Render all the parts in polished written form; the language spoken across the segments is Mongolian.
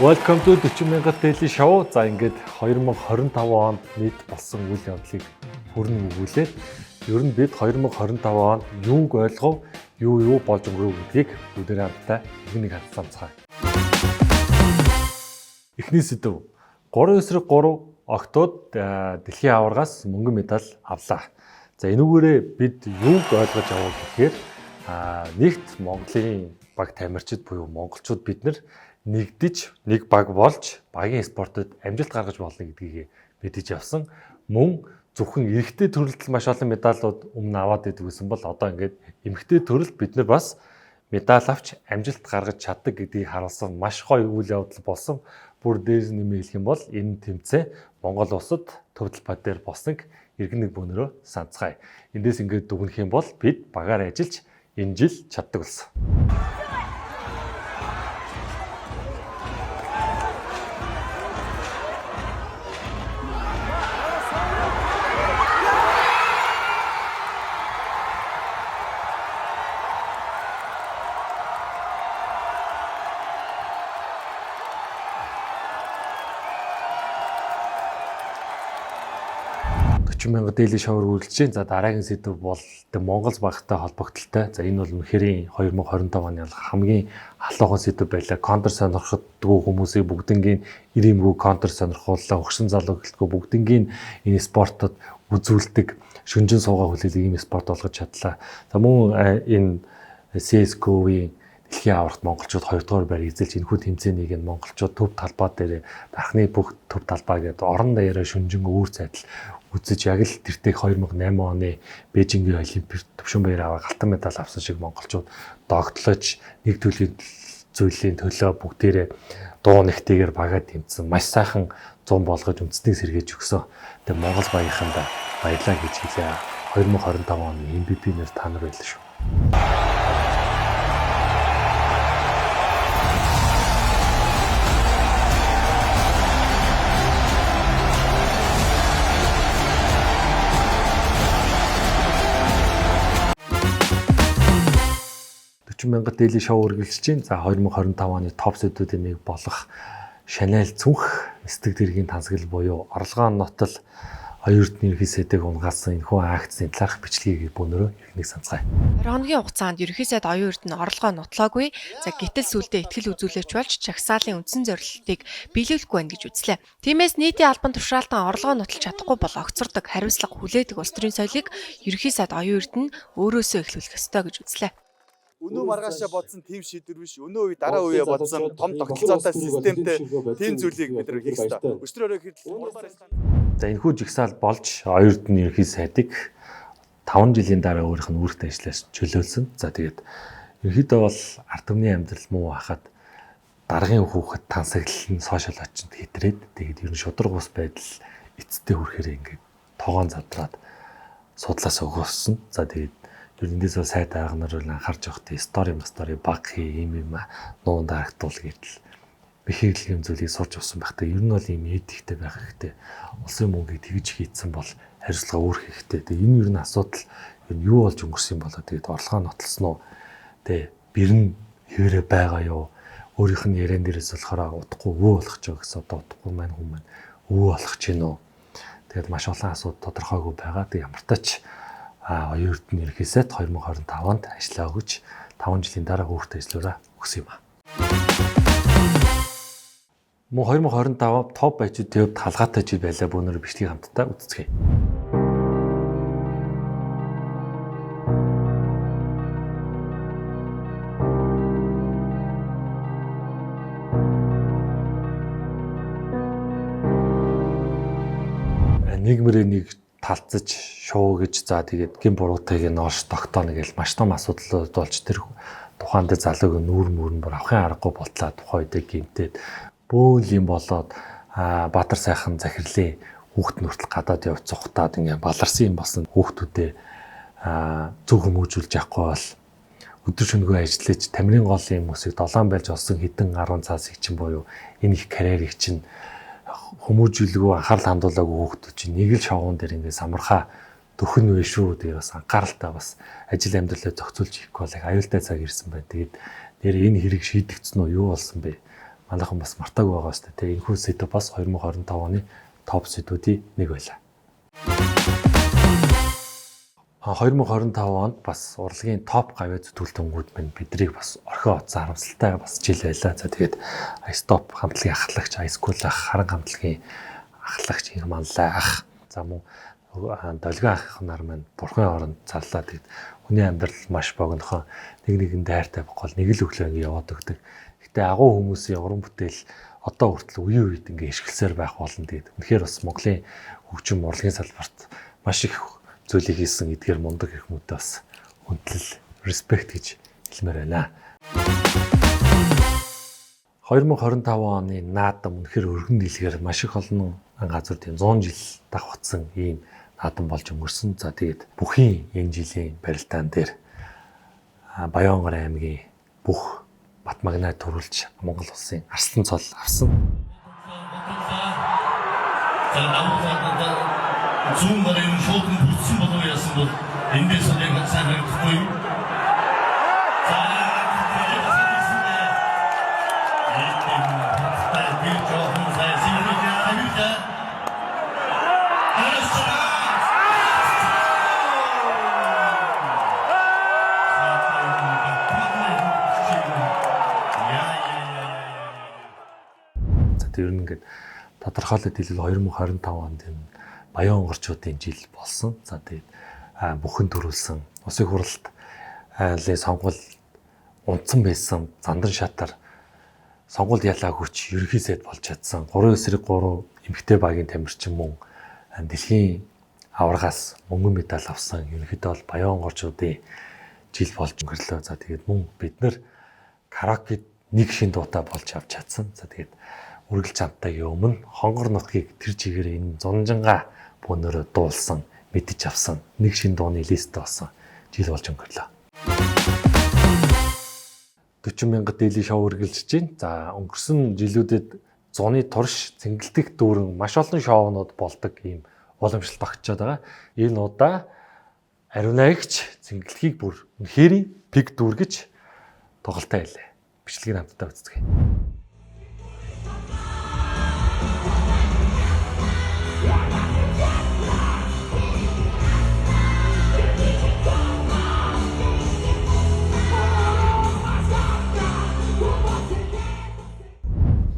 Welcome to 40,000 Daily Show. За ингээд 2025 онд нийт болсон үйл явдлыг хүрэн өгүүлээд ер нь бид 2025 онд юуг ойлгов, юу болж өнгөрөв гэдгийг бүгдээрээ хамтдаа нэг хадцаамцгаая. Эхний сэдв 3/3 октод дэлхийн аваргаас мөнгөн медаль авлаа. За энүүгээрээ бид юуг ойлгож авах гэхээр нэгт Монголын баг тамирчид буюу монголчууд бид нэгдэж нэг баг болж багийн спортод амжилт гаргаж болно гэдгийг мэдэж авсан. Мөн зөвхөн эрэгтэй төрөлд маш олон медалууд өмнө аваад идэг гэсэн бол одоо ингээд эмэгтэй төрөлд бид нар бас медаль авч амжилт гаргаж чаддаг гэдгийг харуулсан маш гоё үйл явдал болсон. Бүр дээрс нэмэх юм бол энэ тэмцээн Монгол улсад төв талбай дээр босныг иргэн нэг бөөнөрөө санацгаая. Эндээс ингээд дүгнэх юм бол бид багаар ажиллаж энэ жил чаддаг болсон. Мянга Daily Show үргэлжлэж байна. За дараагийн сэдв бол Монгол багтай холбогдлолтой. За энэ бол үнэхээр 2025 оны хамгийн халуухан сэдв байлаа. Контр сонирхдгүй хүмүүсийг бүгднгийн ирэмгүй контр сонирхууллаа. Өгшин залуу гэлтгүй бүгднгийн энэ спортод үзүүлдэг шүнжин суугаа хүлээлэг ийм спорт болгож чадлаа. За мөн энэ CS:GO-ийн дэлхийн аваргад монголчууд 2 дугаар байр эзэлж энэхүү тэмцээнийг нь монголчууд төв талбай дээр дархны бүх төв талбай гэдэг орон даяараа шүнжин үүр цайтал үзэж яг л тэртээ 2008 оны Бээжингийн Олимпиад төвшин баяр аваад алтан медаль авсан шиг монголчууд догтлож нэг төлөв зүйлийн төлөө бүгдээрээ дуу нэгтэйгээр багаад тэмцсэн. Маш сайхан 100 болгож үндэснийг сэргээж өгсөн. Тэгээ Монгол багийнхандаа баярлалаа гэж хэлээ. 2025 оны MVP нэр та нар байлаа шүү. Мянга Daily Show үргэлжлэж байна. За 2025 оны топ сэдвүүдийн нэг болох Chanel цүнх эсдэг дэргийн тансаглал буюу орлогын нотол оюутны ерхий сайдыг унгаасан энэхүү акцийн талаарх бичлэгийг бөөнөрөө иргэнэг санацгаая. 20 хоногийн хугацаанд ерхий сайд оюун эрдэнэ орлогоо нотлоогүй. За гэтэл сүлдээ ихтгэл үзүүлэгч болж чагсаалын үндсэн зорилтыг биелүүлэхгүй байна гэж үзлээ. Тиймээс нийтийн албан тушаалтан орлогоо нотолж чадахгүй бол огцордог хариуцлага хүлээдэг улс төрийн соёлыг ерхий сайд оюун эрдэнэ өөрөөсөө эхлүүлэх ёстой гэж үзлээ. Өнөө маргаашаа бодсон тийм шийдвэр биш. Өнөө үе дараа үе бодсон том тогтолцоотой системтэй тийм зүйлийг бид нар хийх ёстой. Өчтөрөөрөө хэрлээ. За энэхүү жигсаал болж оюутны ерхий сайдыг 5 жилийн дараа өөрийнх нь үүрэгт ажиллаж чөлөөлсөн. За тэгээд ерхийдөө бол ард түмний амьдрал муу хахад даргын хүүхэд тансаглал нь сошиал очинд хэтрээд тэгээд ер нь шудраг ус байдал эцэстээ хүрэхээр ингээд тоогоон задраад судлаас өгөөссөн. За тэгээд эндээс сайд ааганаар анхаарч явахдаа стори баг ийм нуун дарагдтуул гэдэл бэхэрл юм зүйлийг сурч авсан байхдаа ер нь бол ийм эдихтэй байх хэрэгтэй. Улсын мөнгийг тэгж хийцэн бол хариуцлага өөрөх хэрэгтэй. Тэгээ энэ ер нь асуудал юу болж өнгөрсөн болоо тэгээд орлогоо нотолсон уу? Тэ бэрн хэвээрээ байгаа юу? Өөрийнх нь яриан дээрээс болохоор удахгүй өө болох ч гэсэн одоо удахгүй маань хүмүүс маань өө болох ч гинөө. Тэгээд маш олон асуудал тодорхойгүй байгаа. Тэг ямар тач оюун эрдэнэ ерхий сайд 2025 онд ажиллаа өгч 5 жилийн дараа хүүхдэд ажиллаураа өгсөн юм а. Мөн 2025 топ ажид төвд халгаатай жил байлаа бөөнөр бичлэгийг хамтдаа үзцгээе. Нийгмэрээ нэг талцаж шуу гэж за тэгээд гин буруутайг нь олж тогтооно гэж маш том асуудал болж тэр тухайн дээр залууг нүүр мөрөн бүр авахын аргагүй болтлаа тухайн үедээ гинтээд бөөл юм болоод Баатар сайхан захирлын хүүхд нүртэл гадаад явж цухтаад ингээ баларсан юм болсон хүүхдүүдээ зөв хүмүүжүүлж явахгүй бол өдөр шөнөгүй ажиллаж тамирын гол юм хүмүүсийг долоон байлж олсон хэдэн 10 цаасыг чинь буюу энэ их карьерийг чинь хүмүүжүүлгүй анхаарал хандуулаагүй хүүхдүүд чинь нэг л шоуун дээр ингээ самархаа дөхөн вэ шүү. Тэгээ бас анхааралтай бас ажил амьдралаа зохицуулж хийхгүй бол аюултай цаг ирсэн байна. Тэгээд нэр энэ хэрэг шийдэгдсэн үү юу болсон бэ? манайхан бас мартаагүй байгаа шүү дээ. Энэхүү сэдв бас 2025 оны топ сэдвүүдийн нэг байлаа. 2025 онд бас урлагийн топ гавьяа зүтгүүлтэнгүүд мань биднийг бас орхио оцсон харамсалтай бас жил байлаа. За тэгээд Ice-Top хамтлагийн ахлагч, Ice-Cool ах, харан хамтлагийн ахлагч их манлай ах. За мөн долгион ах нар маань бурхан оронд зарлаа. Тэгээд хүний амьдрал маш богинохон нэг дайртай бохол нэг л өглөө ингэ яваад өгдөг. Гэтэ агуу хүмүүсийн уран бүтээл одоо хүртэл үе үед ингэ ишгэлсээр байх болно. Тэгээд үнэхээр бас Монголын хөгжим урлагийн салбарт маш их зүйлийг хийсэн эдгээр мундаг хэрхмүүдээ бас хүндлэл, респект гэж хэлмээр байна. 2025 оны наадам үнэхээр өргөн дийлгээр маш их олон газар тийм 100 жил давхцсан ийм наадам болж өнгөрсөн. За тэгээд бүхийн энэ жилийн барилдаан дээр Баянгор аймгийн бүх бат магнаа төрүүлж Монгол улсын арслан цол авсан. Зүүн гарын шоудын бүтсэн болов яасан бол эндээс нэг сайн хэрэггүй. За тэр нь ингээд тодорхойлоод хэлбэл 2025 онд энэ Баянгорчуудын жил болсон. За тэгээд бүхэн төрүүлсэн Улсын хурлд сонгуул унтсан байсан зандан шатар сонгуульд ялаа хүч ерөнхий сайд болж чадсан 3/3 эмэгтэй багийн тамирчин мөн дэлхийн аваргаас мөнгөн медаль авсан ерөнхийдөө бол Баянгорчуудын жил болж өнгөрлөө. За тэгээд мөн бид нар караокед нэг шин дуутай болж авч чадсан. За тэгээд үргэлж хамтаагийн өмнө хонгор нутгийг тэр чигээр энэ зунжанга бөөнөрө дуулсан, мэдэж авсан нэг шин дууны лист болсон жил болж өнгөрлөө. 40 мянга дээлийн шоу үргэлжлэж байна. За өнгөрсөн жилүүдэд зуны турш цэнгэлдэх дүүрэн маш олон шоунууд болдог ийм уламжлалт багтчаад байгаа. Энэ удаа ариунаагч цэнгэлдэхийг бүр үнэхээр пик дүүргэж тоглолтоо хэлээ. Бичлэгийг хамтдаа үзцгээе.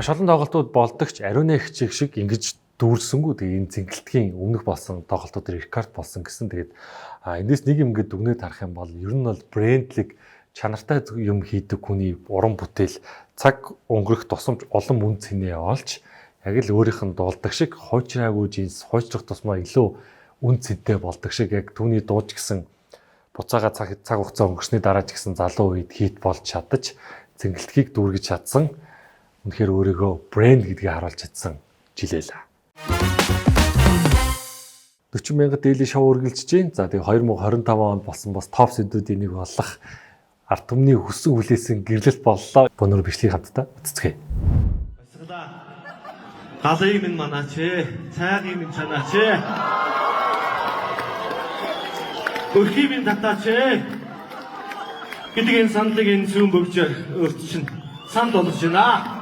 Маш олон тоглолтууд болдог ч ариун эгч шиг ингэж дүүрсэнгүү тэгээ энэ цэнгэлтгийн өмнөх болсон тоглолтууд рекорд болсон гэсэн. Тэгээд эндээс нэг юм ингээд дүгнээд харах юм бол ер нь бол брендлэг чанартай юм хийдэг хүний уран бүтээл цаг өнгөрөх тусамж олон мөн цэнэ олж яг л өөрийнх нь дуулдаг шиг хуучраагүй жинс хуучрах тусмаа илүү үн цэнтэй болдог шиг яг түүний дууж гисэн буцаага цаг хугацаа өнгөрсний дараа ч гэсэн залуу үед хит болж чадаж цэнгэлтгийг дүүргэж чадсан. Үнэхээр өөрийгөө брэнд гэдгийг харуулж чадсан жил байлаа. 40 мянга дээлийн шоу үргэлжлэж байна. За тэгээ 2025 онд болсон бас топ сэдвүүдийн нэг болох ард түмний хүссэн хүлээсэн гэрлэлт боллоо. Бөөнөр бичлэгийг хамтдаа үзцгээе. Баясгалаа. Галын минь манаач ээ. Цайгийн минь чанаач ээ. Өрхийн минь татаач ээ. Гэдэг энэ сандлыг энэ зүүн бөгж өөрт чинь санд болж байна.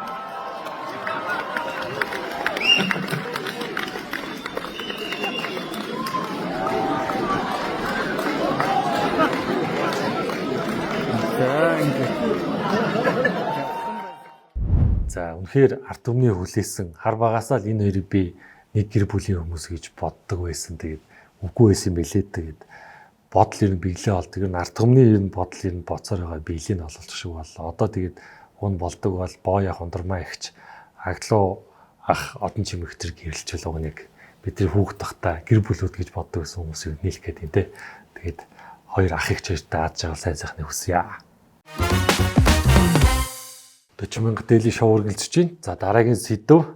За үнэхээр ард түмний хүлээсэн хар багасаа л энэ хоёрыг би нэг гэр бүлийн хүмүүс гэж боддог байсан. Тэгээд үгүй байсан бэлээ. Тэгээд бодол ер нь биелээ болдог. Ер нь ард түмний ер нь бодол ер нь боцоор байгаа биелийг олуулах шиг боллоо. Одоо тэгээд уун болдог бол боо яах ундрмаа ихч аглуу ах одон чимэгтэр гэрэлж байгаа нэг бидний хүүхд тахта гэр бүлүүд гэж боддог гэсэн хүмүүсийг нийлэх гэдэг юм те. Тэгээд хоёр ах их чиртэй ааж байгаа сайн сайхны хүсье. 40 мянга дээлийн шоу үргэлжлэж байна. За дараагийн сэдв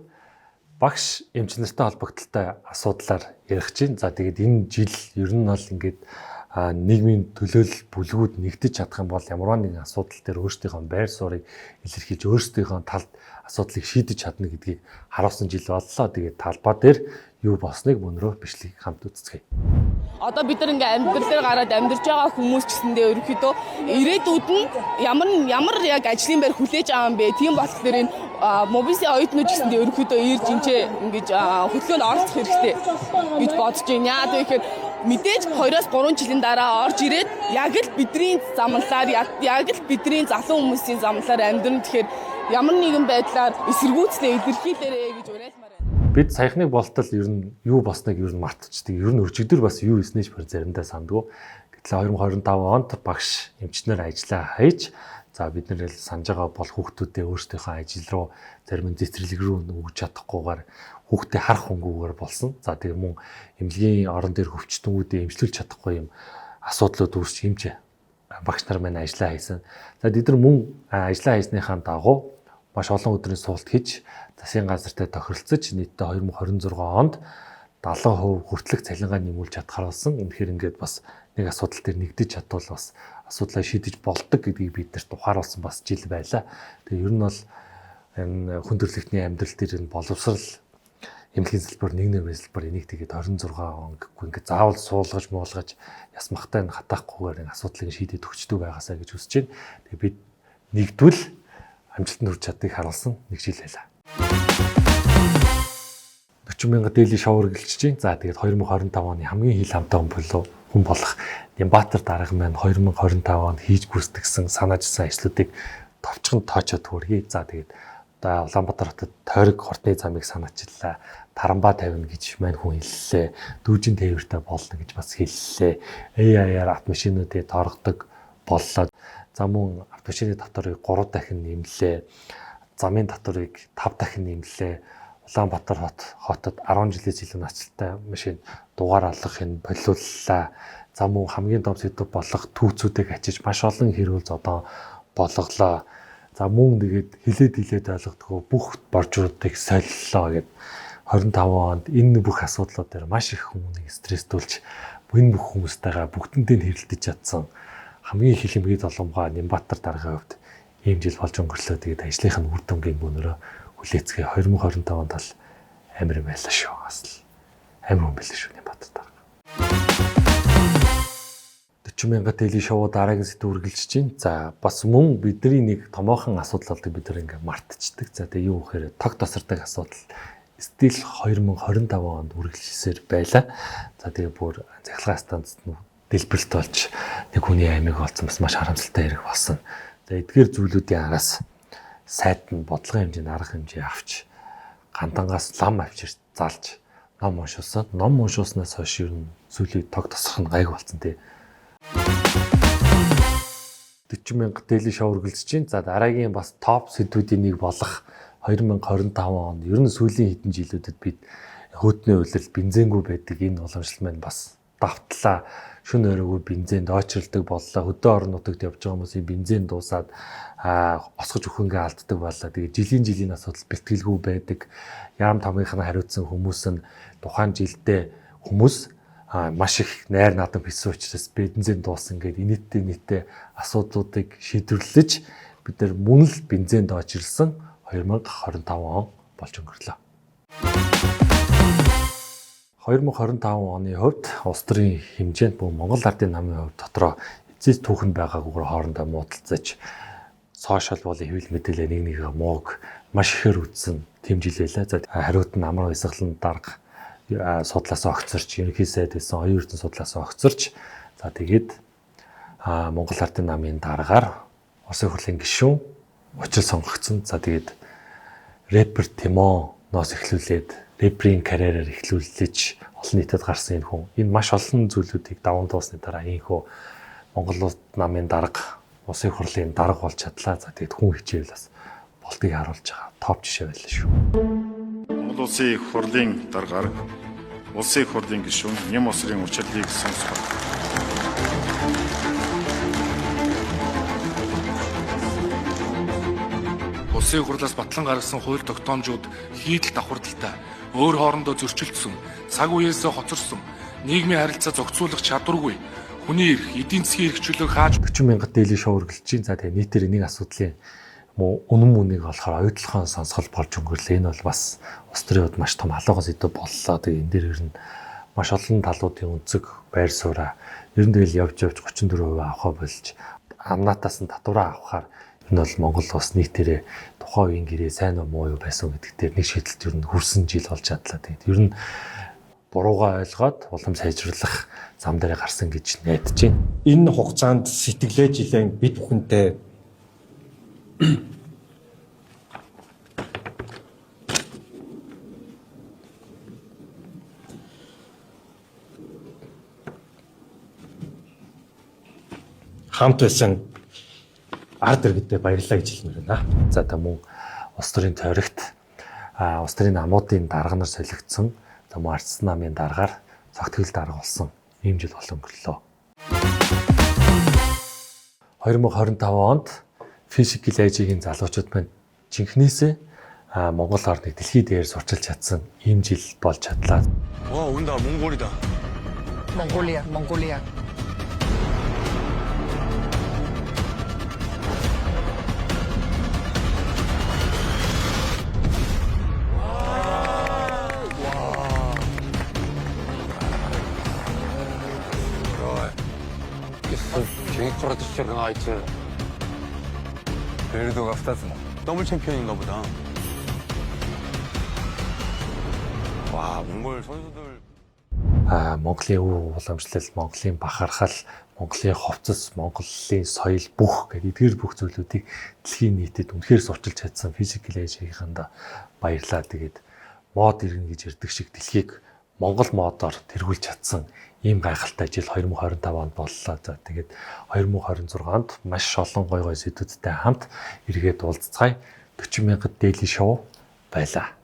багш эмч нартай холбогдлолтой асуудлаар ярих чинь. За тэгээд энэ жил ер нь бол ингээд нийгмийн төлөөлөл бүлгүүд нэгдэж чадах юм бол ямар нэгэн асуудал дээр өөрсдийнхөө байр суурийг илэрхийлж өөрсдийнхөө талд асуудлыг шийдэж чадна гэдгийг харуулсан жил боллоо. Тэгээд талбай дээр юу болсныг өнөрөө бичлэг хамт үзцгээе. одоо бид нар ингээ амьдрал дээр гараад амьдарч байгаа хүмүүс ч гэсэндээ ерөнхийдөө ирээдүйд нь ямар яг ажлын байр хүлээж байгаа юм бэ? Тийм болохоор энэ мобисын оюутнууд ч гэсэндээ ерөнхийдөө ирж инчээ ингэж хөдөлгөөнд оролцох хэрэгтэй гэж бодож байна. Яа тэгэхээр мэдээж 2-3 жилийн дараа орж ирээд яг л бидний замналаар яг л бидний залуу хүмүүсийн замналаар амьдрын тэгэхээр ямар нэгэн байдлаар эсэргүүцлээ илэрхийлээрэй гэж уриалмаар байна. Бид саяхныг болтол ер нь юу болсныг ер нь мартчихдаг. Ер нь өчигдөр бас юу хийснэж бүр заримдаа сандгүй. Гэтэл 2025 онд багш эмчнэр ажиллаа хайж за бид нэр санаж байгаа бол хүүхдүүдээ өөрсдийнхөө ажил руу зарим цэцэрлэг рүү өгч чадахгүйгээр хүүхдээ харах хөнгүүгээр болсон. За тэгээ мөн эмнэлгийн орон дээр хөвчтөнгүүдээ эмчлүүлж чадахгүй юм асуудлууд үүсч юмч багш нар маань ажиллаа хийсэн. За бид нар мөн ажиллаа хийснийхаа дагуу маш олон өдрийн суулт хийж засгийн газартай тохиролцож нийтдээ 2026 онд 70% хүртэлх цалингаа нэмүүлж чадхаар болсон. Үнэхээр ингээд бас нэг асуудал дээр нэгдэж чадвал бас асуудлаа шийдэж болдог гэдгийг бид нарт ухааруулсан бас жил байлаа. Тэгээ ер нь бол энэ хүн төрөлхтний амьдрал дээр энэ боловсрал эмнэлгийн салбар нэг хэлбэр энийг тэгээд 26 он гэхгүй ингээд заавал суулгаж муулгаж ясмахтай хатаахгүйгээр энэ асуудлыг шийдэж өгчдөг байгаасаа гэж хүсэж байна. Тэгээ бид нэгдвэл амжилтанд хүрч чаддгийг харуулсан нэг жил байлаа. 40 мянга дээлийн шоу үргэлжлэж байна. За тэгээд 2025 оны хамгийн хил хамтаа хүн болох Нямбатар дарга маань 2025 онд хийж гүйцэтгсэн санаажсан ажлуудыг товчхон тоочод хүргэе. За тэгээд одоо Улаанбаатар хотод тойрог хортны замыг санаачлаа. Тарамбаа тавина гэж маань хүн хэллээ. Дүүжин тээвэртэй болно гэж бас хэллээ. AI-аар автомашинуудыг торгодог боллоо. За мөн автомашины татварыг 3 дахин нэмлээ. Замын татварыг 5 дахин нэмлээ. Улаанбаатар хотод 10 жилээс илүү наацтай машин дугаар алгахыг болиуллаа. За мөн хамгийн том сэдв болох түүцүүдийг ачиж маш олон хэрүүл зодон болголоо. За мөн тэгээд хилээд ойлгодгоо бүх боржуудыг солиллоо гэд 25 онд энэ бүх асуудлууд дээр маш их хүмүүнийг стресстүүлж энэ бүх хүмүүстэйгээ бүгдэндээ хэрэлдэж чадсан хамгийн их хэмжээ толгомгоо Нямбатар даргын хувьд ийм жил болж өнгөрлөө. Тэгээд ажлынх нь үр дүнгийн мөнөрөө хүлээцгээ 2025 онд л амар юм байлаа шүү. Асал амар юм байлаа шүү Нямбатар дарга. 40 мянга дээлийн шоу дараагийн сэдв үргэлжлэж байна. За бас мөн бидний нэг томоохон асуудал болдог бид нар ингээ мартчихдаг. За тэгээ юу гэхээр тог тосордог асуудал стил 2025 онд үргэлжилсээр байлаа. За тэгээ бүр захиргааны станцд дэлбэрэлт болж нэг хүний амийг олсон бас маш харамсалтай хэрэг болсон. За эдгээр зүйлүүдийн араас сайд нь бодлогын хэмжээнд арга хэмжээ авч гантангаас лам авчирч залж ном уншуулсан. Ном уншуулснаас хойш ер нь зүйлийг тог тосох нь гайг болсон тий. 40 мянга дээлийн шоу үргэлжлэж байна. За дараагийн бас топ сэдвүүдийн нэг болох 2025 онд ер нь сүүлийн хэдэн жилүүдэд бид хөөтний үйлрэл бензингүй байдаг энэ уламжлал маань бас давтлаа. Шөнө өрөөгөө бензинд очролдог боллоо. Хөдөө орон нутагт явж байгаа хүмүүсийн бензин дуусаад осгож өхөнгөө алддаг боллоо. Тэгээ жилийн асуудал бэлтгэлгүй байдаг. Яам тамгийнхаа хариуцсан хүмүүс нь тухайн жилдээ хүмүүс маш их найр наадам хийсэн учраас бензин дууссан гэдэг нийтээ асуудлуудыг шийдвэрлэж бид нар мөн л бензинд очролсон 2025 он болж өнгөрлөө. 2025 оны хувьд улс төрийн хэмжээнд буюу Монгол Ардын намын хувьд дотроо эцэс түүхэнд байгаагүйгээр хоорондоо муудалцаж сошиал болон хэвлэл мэдээлэл нэг мууг маш ихээр үзсэн тэм жил байлаа. За хариуд нь амар баясгалан дарга судлаас огцорч, ерөнхий сайд байсан оюун эрдэнэ судлаас огцорч за тэгээд Монгол Ардын намын дараагаар Улсын хурлын гишүүн учир сонгогдсон. За тэгээд рэпер Тимоноос эхлүүлээд рэперийн карьераар эхлүүлж олон нийтэд гарсан энэ хүн. Энэ маш олон зүйлүүдийг даван туусны дараа ийхүү Монгол намын дарга Улсын хурлын дарга болж чадлаа. За тэгээд хүн хичээл бас болдгийг харуулж байгаа топ жишээ байлаа шүү. Монгол Улсын хурлын даргаар Улсын хурлын гишүүн Нэм усрын учрлыг сонсгоо. Улсын хурлаас батлан гаргасан хууль тогтоомжууд хийдэл давхардалтай, өөр хоорондоо зөрчилдсөн, цаг үеэсээ хоцорсон, нийгмийн харилцаа зохицуулах чадваргүй, хүний эрх, эдийн засгийн эрхчлөлөг хааж 40 мянга дээлийн шоу үргэлжлэж. За тэгээ нийтээр нэг асуудлын үнэн мөнийг болохоор оюутлахын сонсгол болж өнгөрлөө. Энэ бол бас улс төрийн хувьд маш том халуугаас идэв боллоо. Тэгээ энэ дээр ер нь маш олон талуудын өнцөг байр сууриа ер нь тэгэл явж 34% авахаа болж амнаатаас нь татвараа авахаар энэ бол Монгол улс нийтээрээ тухайн үеийн гэрээ сайн уу муу юу байсан гэдэг дээр нэг шийдэлт ер нь хүрсэн жил болж чадлаа. Тэгээд ер нь буруугаа ойлгоод улам сайжруулах зам дээр гарсан гэж найдаж байна. Энэ хугацаанд сэтгэлээ жилэн бид бүхэнтэй хамт байсан ард иргэдэд баярлалаа гэж хэлмээр байна. За мөн улс төрийн тойрогт улс төрийн намуудын дарга нар солигдсон мөн ардсан намын даргаар цогтгол дарга болсон ийм жил бол өнгөрлөө. 2025 онд Physical Age-ийн залуучууд маань жинхнээсээ Монгол орныг дэлхийд дээр сурчилж чадсан ийм жил болж чадлаа. 온다 몽골이다. Mongolia. 벨도가 2つも. 더블 챔피언인가 보다. 와, 몽골 선수들 Монголын өв уламжлал, Монголын бахархал, Монголын ховцос, Монголын соёл бүх гэдэг эдгээр бүх зүйлүүдийг дэлхийн нийтэд үнэхээр сурчилж чадсан Physical Age-ийнхэнд баярлаа. Тэгээд мод ирнэ гэж ярьдаг шиг дэлхийг Монгол модоор тэргүүлж чадсан ийм гайхалтай жил 2025 онд боллоо. За тэгээд 2026 онд маш олон гой сэдвүүдтэй хамт эргээд уулзцгаая. 40,000 дээлийн шоу байлаа.